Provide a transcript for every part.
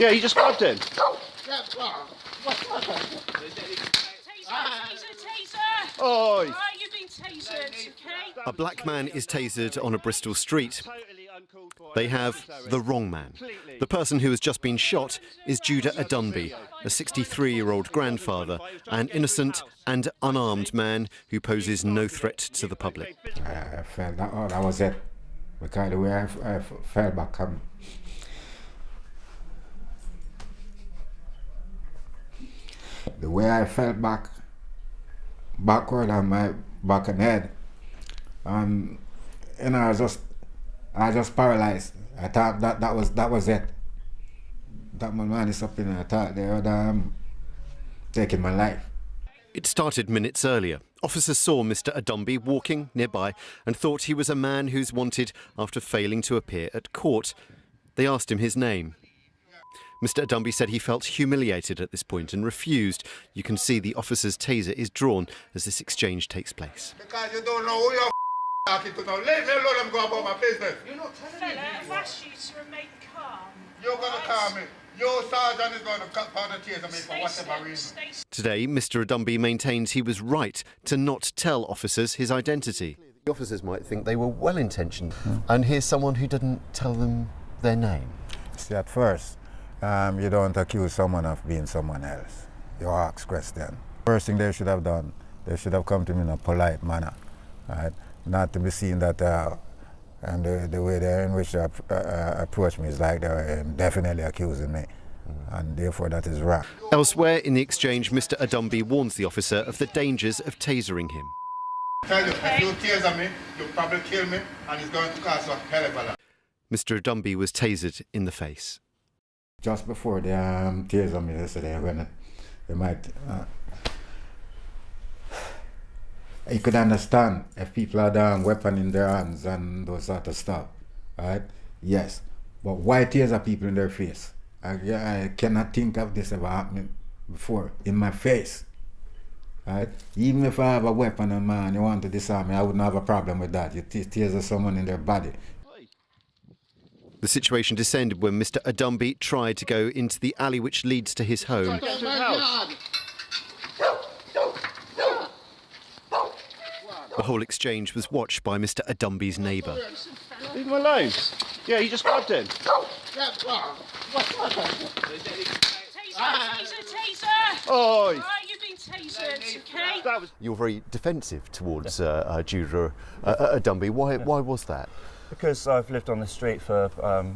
Yeah, you just grabbed him. Taser! Oi! Right, you've been tasered, okay? A black man is tasered on a Bristol street. They have the wrong man. The person who has just been shot is Judah Adunbi, a 63-year-old grandfather, an innocent and unarmed man who poses no threat to the public. I felt that, oh, that was it. Because the way I fell back, the way I fell backward on my back and head, you know, I just paralyzed. I thought that was it. That my man is up in there. I thought they were taking my life. It started minutes earlier. Officers saw Mr Adunbi walking nearby and thought he was a man who's wanted after failing to appear at court. They asked him his name. Mr Adunbi said he felt humiliated at this point and refused. You can see the officer's taser is drawn as this exchange takes place. Because you don't know who you're talking to now. Leave me alone and go about my business. You're not telling me. I've asked you to remain calm. You're going to call me. Your sergeant is going to cut down the taser me for whatever reason. Today, Mr Adunbi maintains he was right to not tell officers his identity. The officers might think they were well-intentioned, and here's someone who didn't tell them their name. See, at first, you don't accuse someone of being someone else. You ask question. First thing they should have done, they should have come to me in a polite manner, right? Not to be seen that, and the way they in which they approach me is like they're definitely accusing me, and therefore that is wrong. Elsewhere in the exchange, Mr Adunbi warns the officer of the dangers of tasering him. Tell you, if you taser me, you'll probably kill me, and it's going to cost a hell of a lot. Mr Adunbi was tasered in the face. Just before they taser me yesterday, when they might, you could understand if people had a weapon in their hands and those sort of stuff, right? Yes, but why taser people in their face? I cannot think of this ever happening before in my face, right? Even if I have a weapon on me and you want to disarm me, I wouldn't have a problem with that. You taser someone in their body. The situation descended when Mr Adunbi tried to go into the alley which leads to his home. The whole exchange was watched by Mr Adunbi's neighbour. Leave him alone. Yeah, you just grabbed him. Taser! Oi! Right, you've been tasered, okay? You're very defensive towards Judah Adunbi. Why was that? Because I've lived on the street for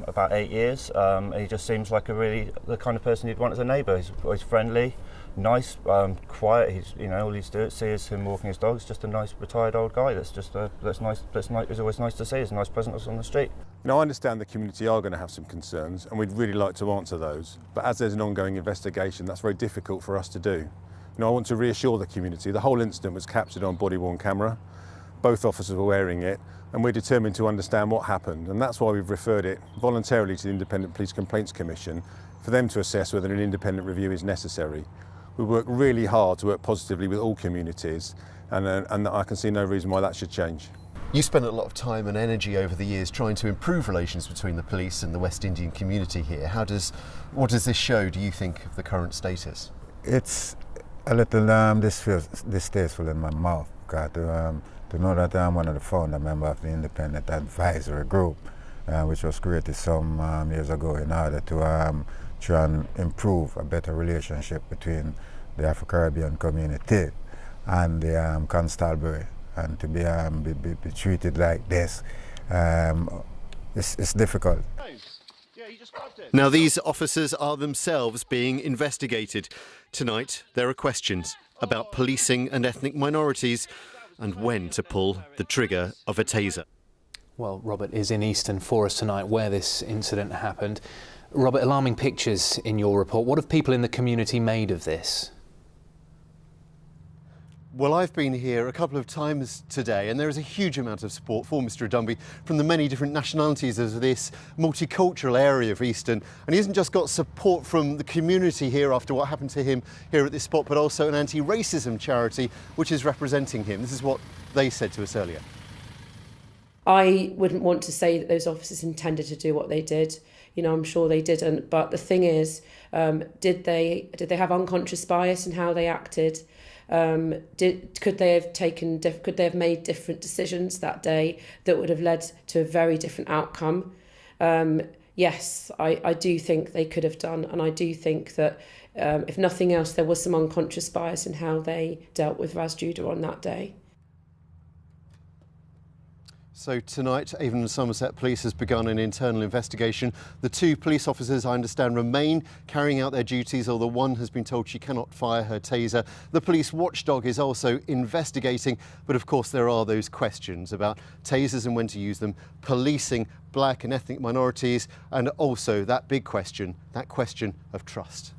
about 8 years. He just seems like the kind of person you'd want as a neighbour. He's friendly, nice, quiet. He's, you know, all he's doing is him walking his dog. He's just a nice retired old guy. That's nice. It's always nice to see. He's a nice presence on the street. Now, I understand the community are going to have some concerns, and we'd really like to answer those. But as there's an ongoing investigation, that's very difficult for us to do. You know, I want to reassure the community. The whole incident was captured on body-worn camera. Both officers were wearing it, and we're determined to understand what happened, and that's why we've referred it voluntarily to the Independent Police Complaints Commission for them to assess whether an independent review is necessary. We work really hard to work positively with all communities, and I can see no reason why that should change. You spent a lot of time and energy over the years trying to improve relations between the police and the West Indian community here. What does this show, do you think, of the current status? It's a little distasteful in my mouth, because to know that I'm one of the founder members of the Independent Advisory Group, which was created some years ago in order to try and improve a better relationship between the Afro-Caribbean community and the constabulary, and to be treated like this, it's difficult. Now these officers are themselves being investigated. Tonight there are questions about policing and ethnic minorities and when to pull the trigger of a taser. Well, Robert is in Easton for us tonight, where this incident happened. Robert, alarming pictures in your report. What have people in the community made of this? Well, I've been here a couple of times today, and there is a huge amount of support for Mr Adunbi from the many different nationalities of this multicultural area of Easton. And he hasn't just got support from the community here after what happened to him here at this spot, but also an anti-racism charity which is representing him. This is what they said to us earlier. I wouldn't want to say that those officers intended to do what they did. You know, I'm sure they didn't. But the thing is, did they have unconscious bias in how they acted? Could they have made different decisions that day that would have led to a very different outcome? Yes, I do think they could have done, and I do think that if nothing else, there was some unconscious bias in how they dealt with Ras Judah on that day. So tonight, Avon and Somerset Police has begun an internal investigation. The 2 police officers, I understand, remain carrying out their duties, although one has been told she cannot fire her taser. The police watchdog is also investigating, but of course there are those questions about tasers and when to use them, policing black and ethnic minorities, and also that big question, that question of trust.